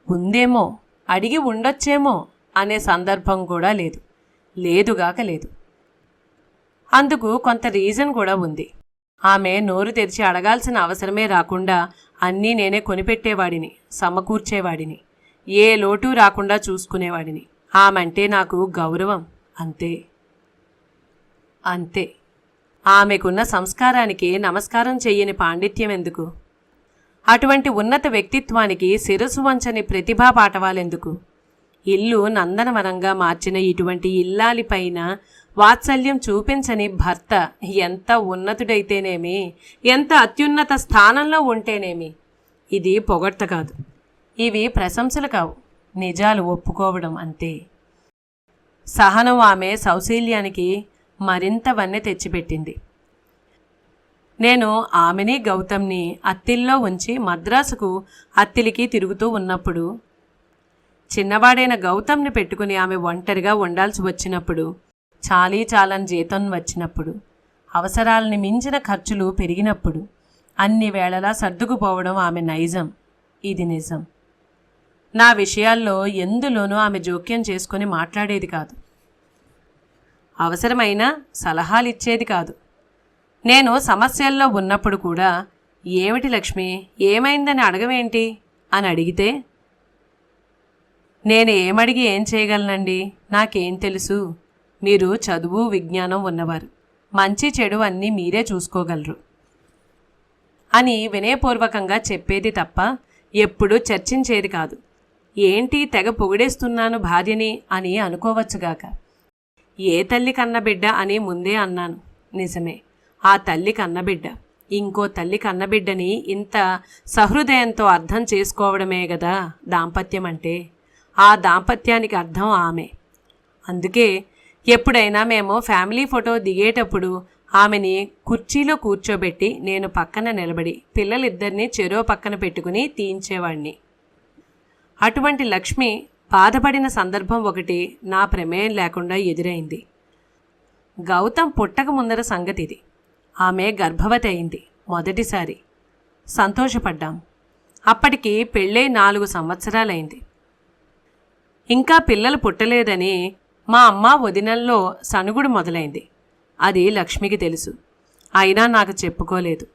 ఉందేమో, అడిగి ఉండొచ్చేమో అనే సందర్భం కూడా లేదు. లేదుగాక లేదు. అందుకు కొంత రీజన్ కూడా ఉంది. ఆమె నోరు తెరిచి అడగాల్సిన అవసరమే రాకుండా అన్నీ నేనే కొనిపెట్టేవాడిని, సమకూర్చేవాడిని, ఏ లోటు రాకుండా చూసుకునేవాడిని. ఆమెంటే నాకు గౌరవం, అంతే. అంతే. ఆమెకున్న సంస్కారానికి నమస్కారం చెయ్యని పాండిత్యం ఎందుకు? అటువంటి ఉన్నత వ్యక్తిత్వానికి శిరసు వంచని ప్రతిభా పాటవాలెందుకు? ఇల్లు నందనవనంగా మార్చిన ఇటువంటి ఇల్లాలిపైన వాత్సల్యం చూపించని భర్త ఎంత ఉన్నతుడైతేనేమి, ఎంత అత్యున్నత స్థానంలో ఉంటేనేమి. ఇది పొగడ్త కాదు, ఇవి ప్రశంసలు కావు, నిజాలు ఒప్పుకోవడం అంతే. సహనం ఆమె సౌశీల్యానికి మరింత వన్నె తెచ్చిపెట్టింది. నేను ఆమెని గౌతమ్ని అత్తిల్లో ఉంచి మద్రాసుకు అత్తిలికి తిరుగుతూ ఉన్నప్పుడు, చిన్నవాడైన గౌతమ్ని పెట్టుకుని ఆమె ఒంటరిగా ఉండాల్సి వచ్చినప్పుడు, చాలీ చాలని జీతం వచ్చినప్పుడు, అవసరాలని మించిన ఖర్చులు పెరిగినప్పుడు అన్ని వేళలా సర్దుకుపోవడం ఆమె నైజం. ఇది నిజం. నా విషయాల్లో ఎందులోనూ ఆమె జోక్యం చేసుకుని మాట్లాడేది కాదు. అవసరమైన సలహాలిచ్చేది కాదు. నేను సమస్యల్లో ఉన్నప్పుడు కూడా, ఏమిటి లక్ష్మి, ఏమైందని అడగవేంటి అని అడిగితే, నేను ఏమడిగి ఏం చేయగలనండి, నాకేం తెలుసు, మీరు చదువు విజ్ఞానం ఉన్నవారు, మంచి చెడు అన్నీ మీరే చూసుకోగలరు అని వినయపూర్వకంగా చెప్పేది తప్ప ఎప్పుడూ చర్చించేది కాదు. ఏంటి తెగ పొగిడేస్తున్నాను భార్యని అని అనుకోవచ్చుగాక. ఏ తల్లి కన్నబిడ్డ అని ముందే అన్నాను. నిజమే, ఆ తల్లి కన్నబిడ్డ ఇంకో తల్లి కన్నబిడ్డని ఇంత సహృదయంతో అర్థం చేసుకోవడమే గదా దాంపత్యం అంటే. ఆ దాంపత్యానికి అర్థం ఆమె. అందుకే ఎప్పుడైనా మేము ఫ్యామిలీ ఫోటో దిగేటప్పుడు ఆమెని కుర్చీలో కూర్చోబెట్టి నేను పక్కన నిలబడి పిల్లలిద్దరినీ చెరో పక్కన పెట్టుకుని తీయించేవాణ్ణి. అటువంటి లక్ష్మి బాధపడిన సందర్భం ఒకటి నా ప్రమేయం లేకుండా ఎదురైంది. గౌతమ్ పుట్టక ముందర సంగతిది. ఆమె గర్భవతి అయింది మొదటిసారి. సంతోషపడ్డాం. అప్పటికి పెళ్ళై 4 సంవత్సరాలైంది. ఇంకా పిల్లలు పుట్టలేదని మా అమ్మ వదినల్లో సనుగుడు మొదలైంది. అది లక్ష్మికి తెలుసు. అయినా నాకు చెప్పుకోలేదు,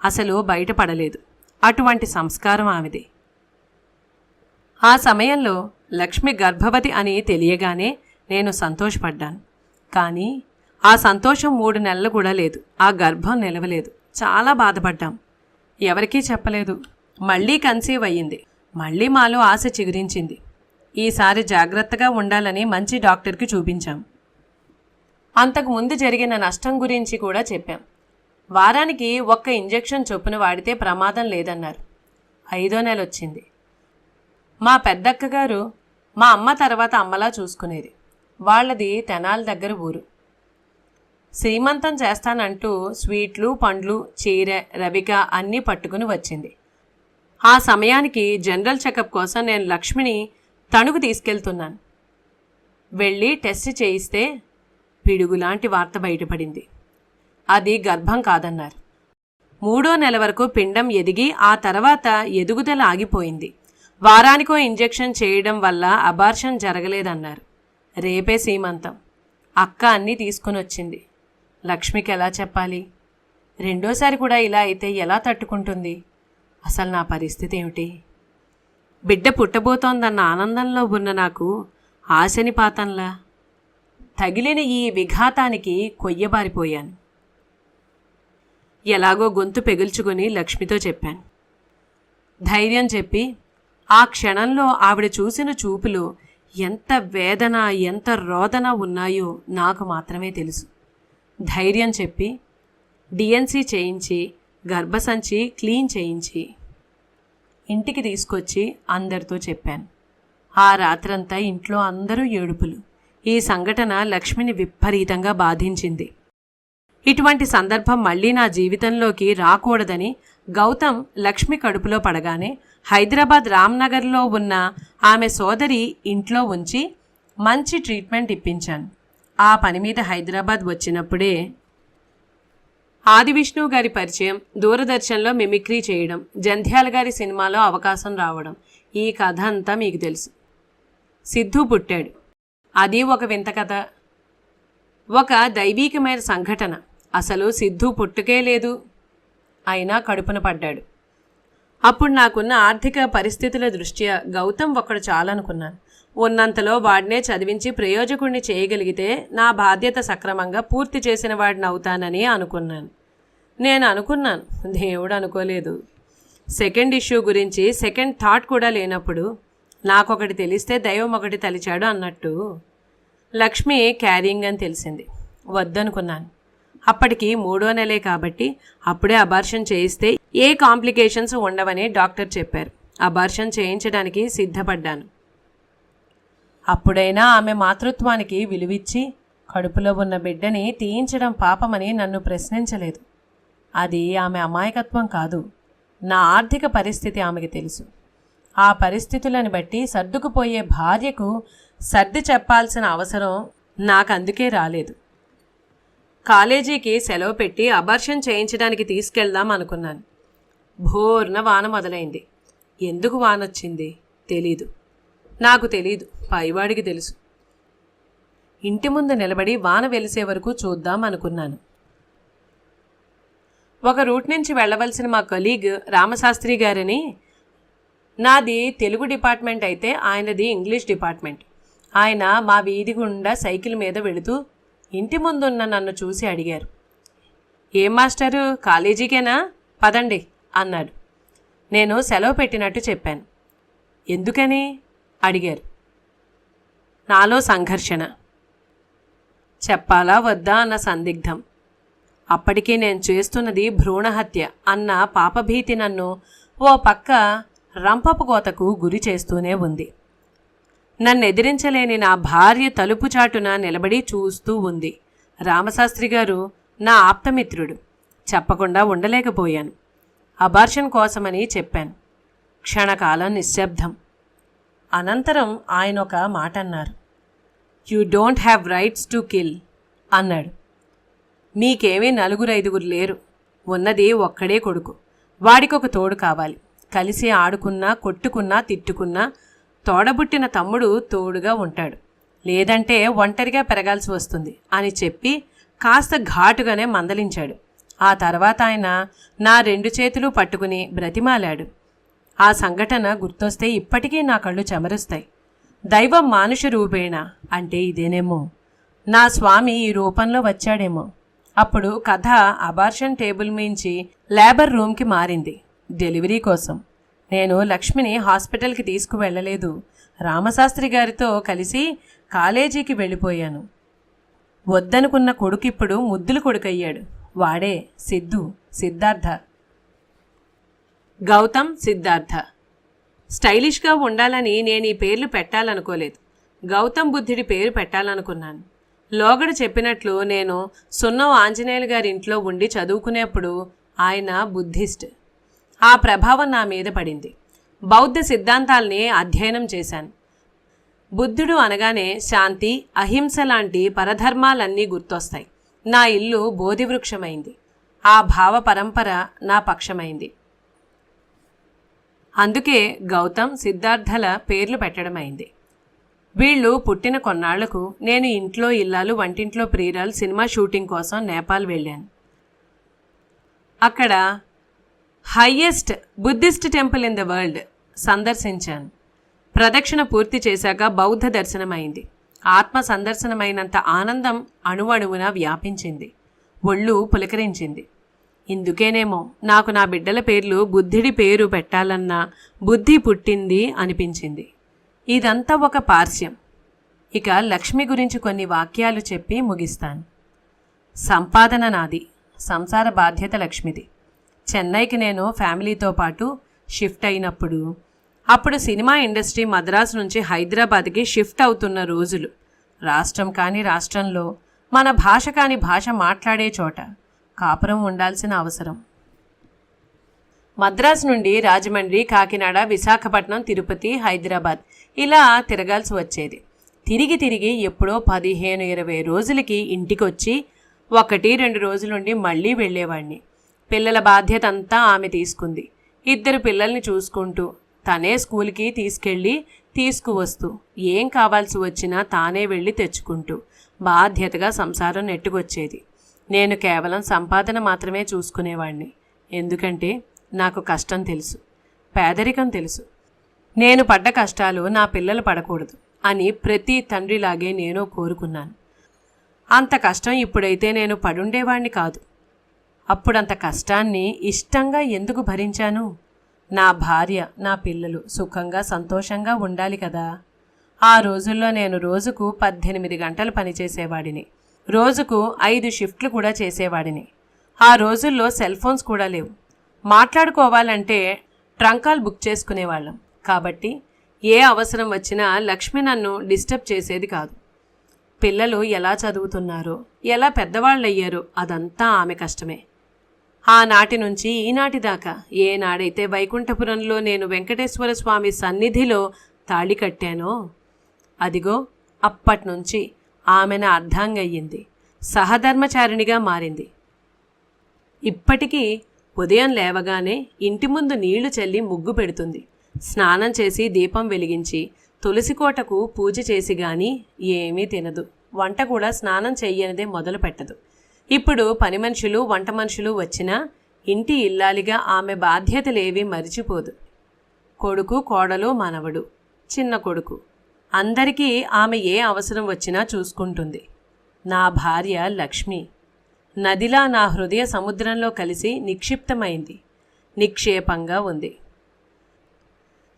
అసలు బయటపడలేదు. అటువంటి సంస్కారం ఆమెది. ఆ సమయంలో లక్ష్మి గర్భవతి అని తెలియగానే నేను సంతోషపడ్డాను. కానీ ఆ సంతోషం 3 నెలలు కూడా లేదు. ఆ గర్భం నిలవలేదు. చాలా బాధపడ్డాం. ఎవరికీ చెప్పలేదు. మళ్ళీ కన్సీవ్ అయ్యింది. మళ్ళీ మాలో ఆశ చిగురించింది. ఈసారి జాగ్రత్తగా ఉండాలని మంచి డాక్టర్కి చూపించాం. అంతకుముందు జరిగిన నష్టం గురించి కూడా చెప్పాం. వారానికి 1 ఇంజెక్షన్ చొప్పున వాడితే ప్రమాదం లేదన్నారు. 5వ నెల వచ్చింది. మా పెద్దక్కగారు మా అమ్మ తర్వాత అమ్మలా చూసుకునేది. వాళ్ళది తెనాలి దగ్గర ఊరు. శ్రీమంతం చేస్తానంటూ స్వీట్లు, పండ్లు, చీర, రవిక అన్నీ పట్టుకుని వచ్చింది. ఆ సమయానికి జనరల్ చెకప్ కోసం నేను లక్ష్మిని తణుకు తీసుకెళ్తున్నాను. వెళ్ళి టెస్ట్ చేయిస్తే పిడుగులాంటి వార్త బయటపడింది. అది గర్భం కాదన్నారు. 3వ నెల వరకు పిండం ఎదిగి ఆ తర్వాత ఎదుగుదల ఆగిపోయింది. వారానికో ఇంజెక్షన్ చేయడం వల్ల అబార్షన్ జరగలేదన్నారు. రేపే సీమంతం. అక్క అన్నీ తీసుకుని వచ్చింది. లక్ష్మికి ఎలా చెప్పాలి? 2వసారి కూడా ఇలా అయితే ఎలా తట్టుకుంటుంది? అసలు నా పరిస్థితి ఏమిటి? బిడ్డ పుట్టబోతోందన్న ఆనందంలో ఉన్న నాకు ఆశనిపాతంలా తగిలిన ఈ విఘాతానికి కొయ్యబారిపోయాను. ఎలాగో గొంతు పెగుల్చుకొని లక్ష్మితో చెప్పాను. ధైర్యం చెప్పి ఆ క్షణంలో ఆవిడ చూసిన చూపులు ఎంత వేదన, ఎంత రోదన ఉన్నాయో నాకు మాత్రమే తెలుసు. ధైర్యం చెప్పి డిఎన్సీ చేయించి గర్భసంచి క్లీన్ చేయించి ఇంటికి తీసుకొచ్చి అందరితో చెప్పాను. ఆ రాత్రంతా ఇంట్లో అందరూ ఏడుపులు. ఈ సంఘటన లక్ష్మిని విపరీతంగా బాధించింది. ఇటువంటి సందర్భం మళ్ళీ నా జీవితంలోకి రాకూడదని గౌతమ్ లక్ష్మి కడుపులో పడగానే హైదరాబాద్ రామ్నగర్లో ఉన్న ఆమె సోదరి ఇంట్లో ఉంచి మంచి ట్రీట్మెంట్ ఇప్పించాను. ఆ పని మీద హైదరాబాద్ వచ్చినప్పుడే ఆదివిష్ణు గారి పరిచయం, దూరదర్శన్లో మిమిక్రీ చేయడం, జంధ్యాల గారి సినిమాలో అవకాశం రావడం, ఈ కథ అంతా మీకు తెలుసు. సిద్ధు పుట్టాడు. అది ఒక వింత కథ, ఒక దైవీకమైన సంఘటన. అసలు సిద్ధు పుట్టుకే లేదు, అయినా కడుపున పడ్డాడు. అప్పుడు నాకున్న ఆర్థిక పరిస్థితుల దృష్ట్యా గౌతమ్ ఒక్కడు చాలనుకున్నాను. ఉన్నంతలో వాడినే చదివించి ప్రయోజకుడిని చేయగలిగితే నా బాధ్యత సక్రమంగా పూర్తి చేసిన వాడిని అవుతానని అనుకున్నాను. నేను అనుకున్నాను, దేవుడు అనుకోలేదు. సెకండ్ ఇష్యూ గురించి సెకండ్ థాట్ కూడా లేనప్పుడు నాకొకటి తెలిస్తే దైవం ఒకటి తలిచాడు అన్నట్టు లక్ష్మి క్యారింగ్ అని తెలిసింది. వద్దనుకున్నాను. అప్పటికి 3వ నెలే కాబట్టి అప్పుడే అబార్షన్ చేయిస్తే ఏ కాంప్లికేషన్స్ ఉండవని డాక్టర్ చెప్పారు. అబార్షన్ చేయించడానికి సిద్ధపడ్డాను. అప్పుడైనా ఆమె మాతృత్వానికి విలువిచ్చి కడుపులో ఉన్న బిడ్డని తీయించడం పాపమని నన్ను ప్రశ్నించలేదు. అది ఆమె అమాయకత్వం కాదు. నా ఆర్థిక పరిస్థితి ఆమెకి తెలుసు. ఆ పరిస్థితులను బట్టి సర్దుకుపోయే భార్యకు సర్ది చెప్పాల్సిన అవసరం నాకందుకే రాలేదు. కాలేజీకి సెలవు పెట్టి అబార్షన్ చేయించడానికి తీసుకెళ్దాం అనుకున్నాను. భోర్న వాన మొదలైంది. ఎందుకు వానొచ్చింది తెలీదు. నాకు తెలీదు, పైవాడికి తెలుసు. ఇంటి ముందు నిలబడి వాన వెలిసే వరకు చూద్దాం అనుకున్నాను. ఒక రూట్ నుంచి వెళ్ళవలసిన మా కొలీగ్ రామశాస్త్రి గారని, నాది తెలుగు డిపార్ట్మెంట్ అయితే ఆయనది ఇంగ్లీష్ డిపార్ట్మెంట్. ఆయన మా వీధి గుండా సైకిల్ మీద వెళుతూ ఇంటి ముందున్న నన్ను చూసి అడిగారు, ఏం మాస్టరు కాలేజీకేనా, పదండి అన్నాడు. నేను సెలవు పెట్టినట్టు చెప్పాను. ఎందుకని అడిగారు. నాలో సంఘర్షణ. చెప్పాలా వద్దా అన్న సందిగ్ధం. అప్పటికీ నేను చేస్తున్నది భ్రూణహత్య అన్న పాపభీతి నన్ను ఓ పక్క రంపపు కోతకు గురి చేస్తూనే ఉంది. నన్ను ఎదిరించలేని నా భార్య తలుపు చాటున నిలబడి చూస్తూ ఉంది. రామశాస్త్రి గారు నా ఆప్తమిత్రుడు. చెప్పకుండా ఉండలేకపోయాను. అబార్షన్ కోసమని చెప్పాను. క్షణకాలం నిశ్శబ్దం. అనంతరం ఆయన ఒక మాట అన్నారు. You don't have rights to kill అన్నాడు. మీకేమీ 4-5 లేరు. ఉన్నది ఒక్కడే కొడుకు. వాడికొక తోడు కావాలి. కలిసి ఆడుకున్నా, కొట్టుకున్నా, తిట్టుకున్నా తోడబుట్టిన తమ్ముడు తోడుగా ఉంటాడు. లేదంటే ఒంటరిగా పెరగాల్సి వస్తుంది అని చెప్పి కాస్త ఘాటుగానే మందలించాడు. ఆ తర్వాత ఆయన నా 2 చేతులు పట్టుకుని బ్రతిమాలాడు. ఆ సంఘటన గుర్తొస్తే ఇప్పటికీ నా కళ్ళు చెమరుస్తాయి. దైవం మానుష రూపేణ అంటే ఇదేనేమో. నా స్వామి ఈ రూపంలో వచ్చాడేమో. అప్పుడు కథ అబార్షన్ టేబుల్ మించి లేబర్ రూమ్కి మారింది. డెలివరీ కోసం నేను లక్ష్మిని హాస్పిటల్కి తీసుకువెళ్ళలేదు. రామశాస్త్రి గారితో కలిసి కాలేజీకి వెళ్ళిపోయాను. వద్దనుకున్న కొడుకిప్పుడు ముద్దులు కొడుకయ్యాడు. వాడే సిద్ధార్థ. గౌతమ్, సిద్ధార్థ. స్టైలిష్గా ఉండాలని నేను ఈ పేర్లు పెట్టాలనుకోలేదు. గౌతమ్ బుద్ధుడి పేరు పెట్టాలనుకున్నాను. లోగడ చెప్పినట్లు నేను సున్నం ఆంజనేయులు గారి ఇంట్లో ఉండి చదువుకునేప్పుడు ఆయన బుద్ధిస్ట్. ఆ ప్రభావం నా మీద పడింది. బౌద్ధ సిద్ధాంతాల్ని అధ్యయనం చేశాను. బుద్ధుడు అనగానే శాంతి, అహింస లాంటి పరధర్మాలన్నీ గుర్తొస్తాయి. నా ఇల్లు బోధివృక్షమైంది. ఆ భావ పరంపర నా పక్షమైంది. అందుకే గౌతమ్, సిద్ధార్థల పేర్లు పెట్టడమైంది. వీళ్ళు పుట్టిన కొన్నాళ్లకు నేను ఇంట్లో ఇల్లాలు, వంటింట్లో ప్రియురాలు సినిమా షూటింగ్ కోసం నేపాల్ వెళ్ళాను. అక్కడ highest Buddhist temple in the world సందర్శించాను. ప్రదక్షిణ పూర్తి చేశాక బౌద్ధ దర్శనమైంది. ఆత్మ సందర్శనమైనంత ఆనందం అణువణువున వ్యాపించింది. ఒళ్ళు పులకరించింది. ఇందుకేనేమో నాకు నా బిడ్డల పేర్లు బుద్ధుడి పేరు పెట్టాలన్నా బుద్ధి పుట్టింది అనిపించింది. ఇదంతా ఒక పార్శ్యం. ఇక లక్ష్మి గురించి కొన్ని వాక్యాలు చెప్పి ముగిస్తాను. సంపాదన నాది, సంసార బాధ్యత లక్ష్మిది. చెన్నైకి నేను ఫ్యామిలీతో పాటు షిఫ్ట్ అయినప్పుడు, అప్పుడు సినిమా ఇండస్ట్రీ మద్రాసు నుంచి హైదరాబాద్కి షిఫ్ట్ అవుతున్న రోజులు. రాష్ట్రం కాని రాష్ట్రంలో, మన భాష కాని భాష మాట్లాడే చోట కాపురం ఉండాల్సిన అవసరం. మద్రాసు నుండి రాజమండ్రి, కాకినాడ, విశాఖపట్నం, తిరుపతి, హైదరాబాద్ ఇలా తిరగాల్సి వచ్చేది. తిరిగి ఎప్పుడో 15-20 రోజులకి ఇంటికొచ్చి 1-2 రోజులుండి మళ్ళీ వెళ్ళేవాణ్ణి. పిల్లల బాధ్యత అంతా ఆమె తీసుకుంది. 2 పిల్లల్ని చూసుకుంటూ తనే స్కూల్కి తీసుకెళ్ళి తీసుకువస్తూ ఏం కావాల్సి వచ్చినా తానే వెళ్ళి తెచ్చుకుంటూ బాధ్యతగా సంసారం నెట్టుకొచ్చేది. నేను కేవలం సంపాదన మాత్రమే చూసుకునేవాణ్ణి. ఎందుకంటే నాకు కష్టం తెలుసు, పేదరికం తెలుసు. నేను పడ్డ కష్టాలు నా పిల్లలు పడకూడదు అని ప్రతి తండ్రిలాగే నేను కోరుకున్నాను. అంత కష్టం ఇప్పుడైతే నేను పడుండేవాణ్ణి కాదు. అప్పుడంత కష్టాన్ని ఇష్టంగా ఎందుకు భరించాను? నా భార్య, నా పిల్లలు సుఖంగా సంతోషంగా ఉండాలి కదా. ఆ రోజుల్లో నేను రోజుకు 18 గంటలు పనిచేసేవాడిని. రోజుకు 5 షిఫ్ట్లు కూడా చేసేవాడిని. ఆ రోజుల్లో సెల్ ఫోన్స్ కూడా లేవు. మాట్లాడుకోవాలంటే ట్రంకాల్ బుక్ చేసుకునేవాళ్ళం. కాబట్టి ఏ అవసరం వచ్చినా లక్ష్మి నన్ను డిస్టర్బ్ చేసేది కాదు. పిల్లలు ఎలా చదువుతున్నారో, ఎలా పెద్దవాళ్ళయ్యారో అదంతా ఆమె కష్టమే. ఆనాటి నుంచి ఈనాటి దాకా ఏనాడైతే వైకుంఠపురంలో నేను వెంకటేశ్వర స్వామి సన్నిధిలో తాళి కట్టానో అదిగో అప్పట్నుంచి ఆమె నా అర్ధాంగయ్యింది, సహధర్మచారిణిగా మారింది. ఇప్పటికీ ఉదయం లేవగానే ఇంటి ముందు నీళ్లు చల్లి ముగ్గు పెడుతుంది. స్నానం చేసి దీపం వెలిగించి తులసికోటకు పూజ చేసి గాని ఏమీ తినదు. వంట కూడా స్నానం చెయ్యనిదే మొదలు పెట్టదు. ఇప్పుడు పని మనుషులు, వంట మనుషులు వచ్చినా ఇంటి ఇల్లాలిగా ఆమె బాధ్యతలేవీ మరిచిపోదు. కొడుకు, కోడలు, మనవడు, చిన్న కొడుకు అందరికీ ఆమె ఏ అవసరం వచ్చినా చూసుకుంటుంది. నా భార్య లక్ష్మి నదిలా నా హృదయ సముద్రంలో కలిసి నిక్షిప్తమైంది, నిక్షేపంగా ఉంది.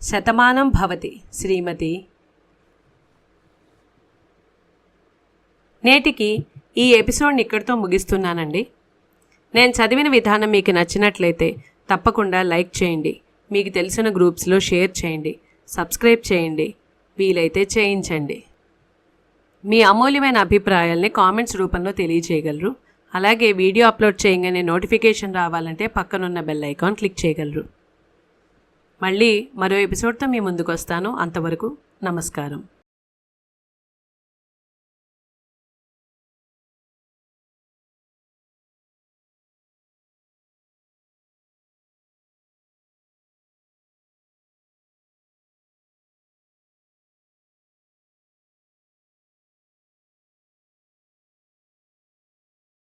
శతమానం భవతి శ్రీమతి. నేటికి ఈ ఎపిసోడ్ని ఇక్కడితో ముగిస్తున్నానండి. నేను చదివిన విధానం మీకు నచ్చినట్లయితే తప్పకుండా లైక్ చేయండి, మీకు తెలిసిన గ్రూప్స్లో షేర్ చేయండి, సబ్స్క్రైబ్ చేయండి, వీలైతే చేయించండి. మీ అమూల్యమైన అభిప్రాయాల్ని కామెంట్స్ రూపంలో తెలియజేయగలరు. అలాగే వీడియో అప్లోడ్ చేయగానే నోటిఫికేషన్ రావాలంటే పక్కనున్న బెల్ ఐకాన్ క్లిక్ చేయగలరు. మళ్ళీ మరో ఎపిసోడ్తో మీ ముందుకు వస్తాను. అంతవరకు నమస్కారం.